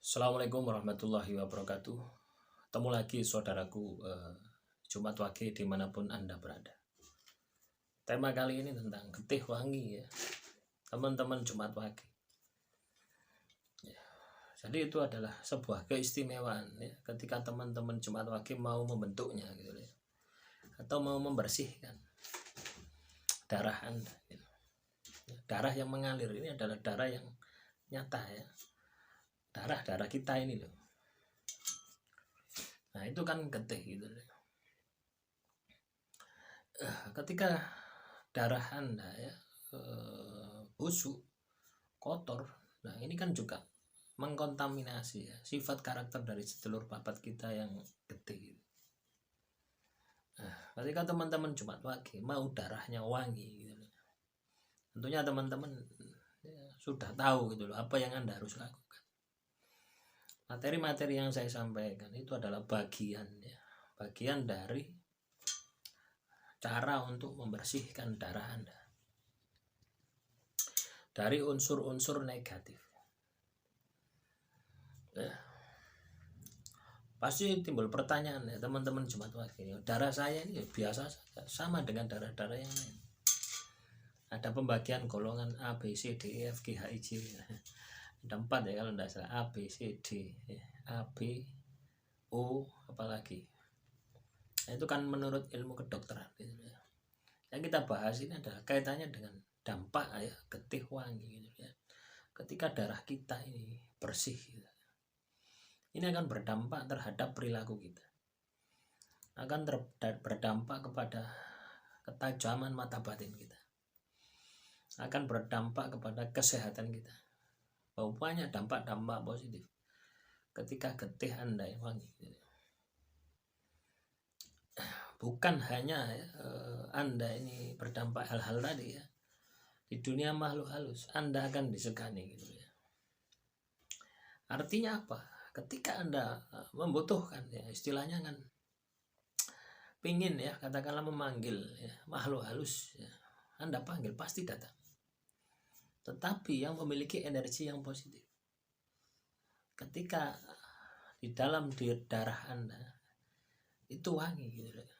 Assalamualaikum warahmatullahi wabarakatuh. Ketemu lagi saudaraku, Jumat Wage dimanapun Anda berada. Tema kali ini tentang getih wangi ya, teman-teman Jumat Wage ya. Jadi itu adalah sebuah keistimewaan ya, ketika teman-teman Jumat Wage mau membentuknya gitu ya, atau mau membersihkan darah Anda gitu. Darah yang mengalir ini adalah darah yang nyata ya, darah kita ini loh. Nah itu kan getih gitu. Ketika darah Anda ya busuk, kotor, nah ini kan juga mengkontaminasi ya, sifat karakter dari sedulur papat kita yang getih. Nah, ketika teman-teman Jumat Wage mau darahnya wangi gitu, tentunya teman-teman ya, sudah tahu gitu loh apa yang Anda harus lakukan. Materi-materi yang saya sampaikan itu adalah bagian dari cara untuk membersihkan darah Anda dari unsur-unsur negatif ya. Pasti timbul pertanyaan ya teman-teman Jumat Wage, darah saya ini biasa saja, sama dengan darah-darah yang lain. Ada pembagian golongan A, B, C, D, E, F, G, H, I, J ada 4 ya kalau tidak salah, A, B, C, D ya. A, B, O apalagi. Nah, itu kan menurut ilmu kedokteran gitu ya. Yang kita bahas ini adalah kaitannya dengan dampak ya getih wangi gitu ya. Ketika darah kita ini bersih gitu, ini akan berdampak terhadap perilaku kita, akan berdampak kepada ketajaman mata batin kita, akan berdampak kepada kesehatan kita. Banyak dampak-dampak positif ketika getih Anda yang wangi gitu. Bukan hanya Anda ini berdampak hal-hal tadi ya, di dunia makhluk halus Anda akan disegani gitu ya. Artinya apa? Ketika Anda membutuhkan ya, istilahnya kan pingin ya, katakanlah memanggil ya, makhluk halus ya, Anda panggil pasti datang, tetapi yang memiliki energi yang positif. Ketika di dalam darah Anda itu wangi gitu ya,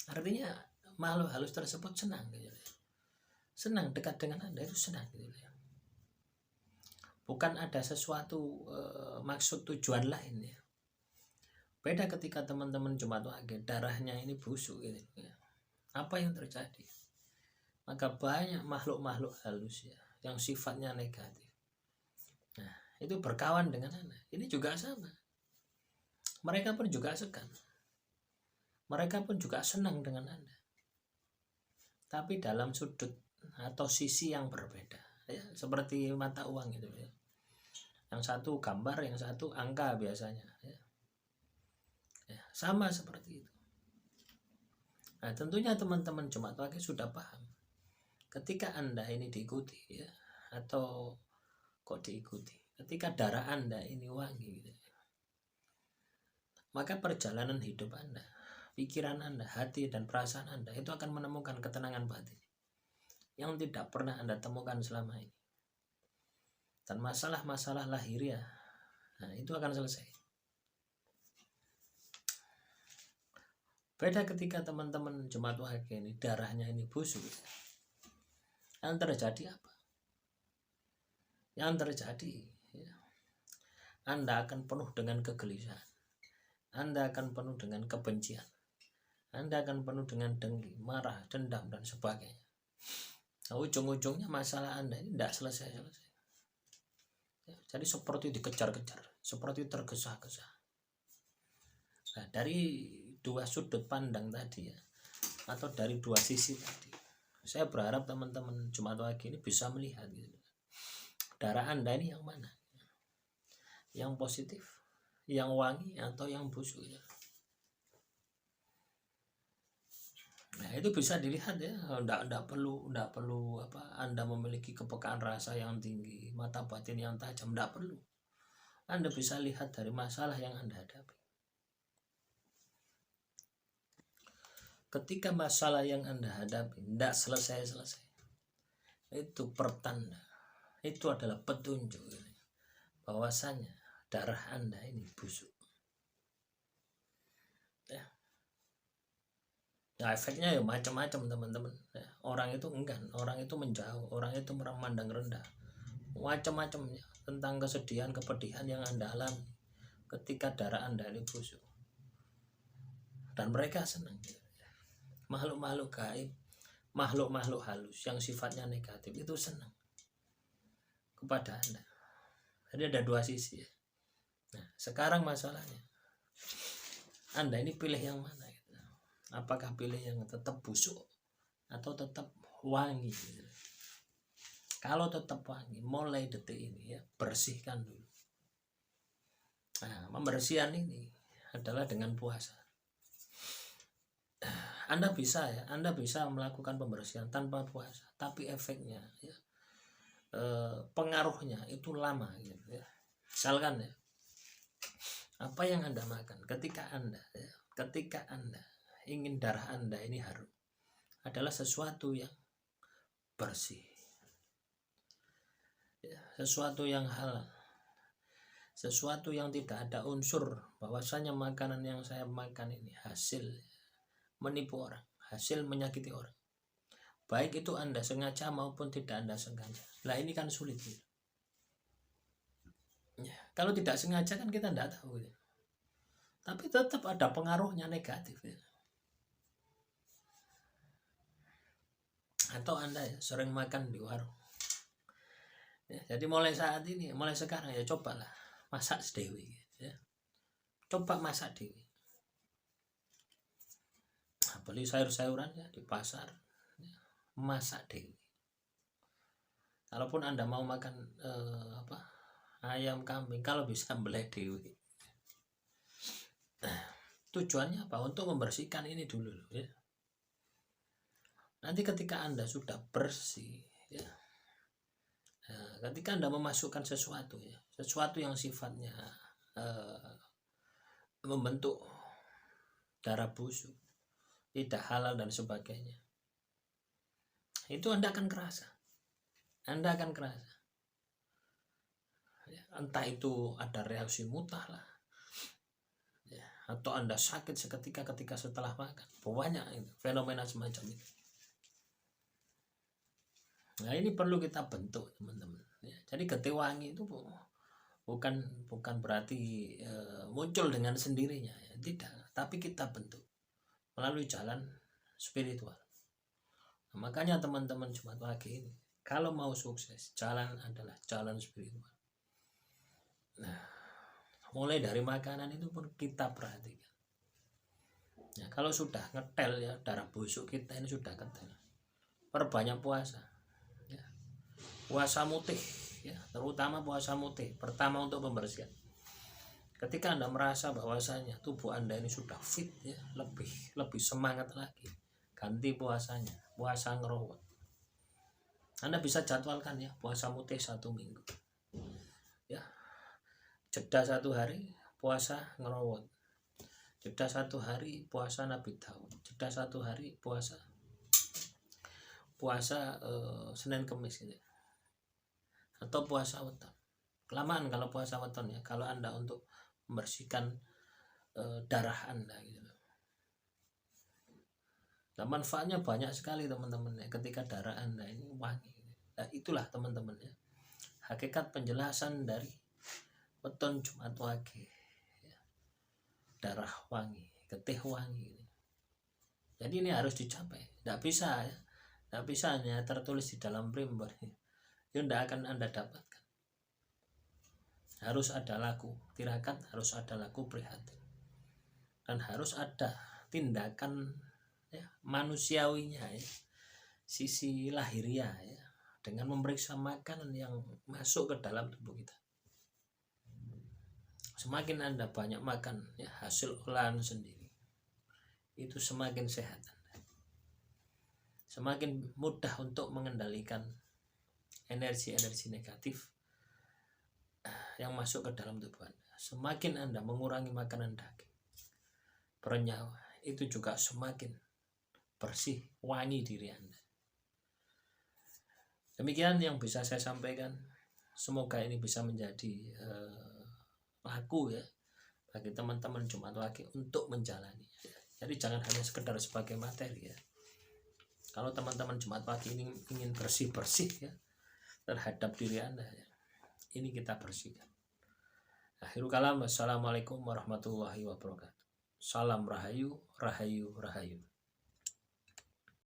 artinya makhluk halus tersebut senang gitu ya. Senang dekat dengan Anda, itu senang gitu ya. Bukan ada sesuatu maksud tujuan lain ya. Beda ketika teman-teman Jumat Wage darahnya ini busuk gitu ya. Apa yang terjadi? Maka banyak makhluk-makhluk halus ya yang sifatnya negatif. Nah, itu berkawan dengan Anda. Ini juga sama. Mereka pun juga segan. Mereka pun juga senang dengan Anda. Tapi dalam sudut atau sisi yang berbeda ya, seperti mata uang gitu ya. Yang satu gambar, yang satu angka biasanya ya. Ya, sama seperti itu. Nah, tentunya teman-teman Jumat Wage sudah paham. Ketika Anda ini diikuti ya, atau kok diikuti, ketika darah Anda ini wangi gitu, maka perjalanan hidup Anda, pikiran Anda, hati dan perasaan Anda itu akan menemukan ketenangan batin yang tidak pernah Anda temukan selama ini. Dan masalah-masalah lahiriah, nah itu akan selesai. Beda ketika teman-teman Jumat Wage ini darahnya ini busuk. Yang terjadi apa? Yang terjadi ya, Anda akan penuh dengan kegelisahan, Anda akan penuh dengan kebencian, Anda akan penuh dengan dengki, marah, dendam dan sebagainya. Nah, ujung-ujungnya masalah Anda ini tidak selesai-selesai ya, jadi seperti dikejar-kejar, seperti tergesa-gesa. Nah, dari dua sudut pandang tadi ya, atau dari dua sisi tadi, saya berharap teman-teman Jumat Wage ini bisa melihat gitu, darah Anda ini yang mana, yang positif, yang wangi, atau yang busuk ya. Nah itu bisa dilihat ya, enggak perlu Anda memiliki kepekaan rasa yang tinggi, mata batin yang tajam, enggak perlu. Anda bisa lihat dari masalah yang Anda hadapi. Ketika masalah yang Anda hadapi enggak selesai-selesai, itu pertanda, itu adalah petunjuk bahwasanya darah Anda ini busuk. Ya. Nah, efeknya ya macam-macam teman-teman. Ya, orang itu enggan, orang itu menjauh, orang itu memandang rendah, macam-macamnya tentang kesedihan, kepedihan yang Anda alami ketika darah Anda ini busuk. Dan mereka senang. Makhluk-makhluk gaib, makhluk-makhluk halus yang sifatnya negatif itu senang kepada Anda. Jadi ada dua sisi ya. Nah, sekarang masalahnya Anda ini pilih yang mana gitu. Apakah pilih yang tetap busuk atau tetap wangi gitu. Kalau tetap wangi, mulai detik ini ya, bersihkan dulu. Nah, pembersihan ini adalah dengan puasa. Anda bisa melakukan pembersihan tanpa puasa, tapi efeknya ya, pengaruhnya itu lama gitu ya. Misalkan ya, apa yang Anda makan ketika Anda ingin darah Anda ini harum adalah sesuatu yang bersih ya, sesuatu yang halal, sesuatu yang tidak ada unsur bahwasanya makanan yang saya makan ini hasil menipu orang, hasil menyakiti orang, baik itu Anda sengaja maupun tidak Anda sengaja. Nah ini kan sulit gitu. Ya, kalau tidak sengaja kan kita tidak tahu gitu. Tapi tetap ada pengaruhnya negatif gitu. Atau Anda ya, sering makan di warung ya, jadi mulai sekarang ya cobalah masak sendiri ya. Coba masak dewi, beli sayur-sayuran ya di pasar ya, masak dewi. Kalaupun Anda mau makan ayam kambing, kalau bisa beli dewi. Tujuannya apa? Untuk membersihkan ini dulu ya. Nanti ketika Anda sudah bersih ya, ketika Anda memasukkan sesuatu ya, sesuatu yang sifatnya membentuk darah busuk, tidak halal dan sebagainya, itu Anda akan kerasa ya, entah itu ada reaksi muntah lah ya, atau Anda sakit seketika ketika setelah makan. Banyak itu, fenomena semacam itu. Nah ini perlu kita bentuk teman-teman ya. Jadi getih wangi itu bukan berarti muncul dengan sendirinya ya, tidak, tapi kita bentuk melalui jalan spiritual. Nah, makanya teman-teman Jumat Wage ini kalau mau sukses, jalan adalah jalan spiritual. Nah, mulai dari makanan itu pun kita perhatikan ya, kalau sudah ngetel ya, darah busuk kita ini sudah ngetel, perbanyak puasa. Puasa mutih ya, terutama puasa mutih pertama untuk pembersihan. Ketika Anda merasa bahwasanya tubuh Anda ini sudah fit ya, lebih semangat lagi, ganti puasanya, puasa ngerowot. Anda bisa jadwalkan ya, puasa mutih 1 minggu ya, jeda 1 hari puasa ngerowot, jeda 1 hari puasa Nabi Daud, jeda 1 hari puasa Senin Kemis gitu. Atau puasa weton. Kelamaan kalau puasa weton ya, kalau Anda untuk membersihkan darah Anda gitu. Nah, manfaatnya banyak sekali teman-teman ya, ketika darah Anda ini wangi. Nah, itulah teman-teman ya, hakikat penjelasan dari weton Jumat Wage ya. Darah wangi, getih wangi. Jadi ini harus dicapai. Tidak bisa hanya tertulis di dalam primbon. Itu tidak akan Anda dapatkan. Harus ada laku tirakat, harus ada laku prihatin, dan harus ada tindakan ya, manusiawinya ya, sisi lahiriah ya, dengan memeriksa makanan yang masuk ke dalam tubuh kita. Semakin Anda banyak makan ya, hasil olahan sendiri, itu semakin sehat Anda, semakin mudah untuk mengendalikan energi-energi negatif yang masuk ke dalam tubuh Anda. Semakin Anda mengurangi makanan daging bernyawa, itu juga semakin bersih, wangi diri Anda. Demikian yang bisa saya sampaikan. Semoga ini bisa menjadi laku ya bagi teman-teman Jumat Wage untuk menjalani ya. Jadi jangan hanya sekedar sebagai materi ya. Kalau teman-teman Jumat Wage ini ingin bersih-bersih ya terhadap diri Anda ya, ini kita bersihkan. Akhirul kalam, wassalamualaikum warahmatullahi wabarakatuh. Salam rahayu, rahayu, rahayu.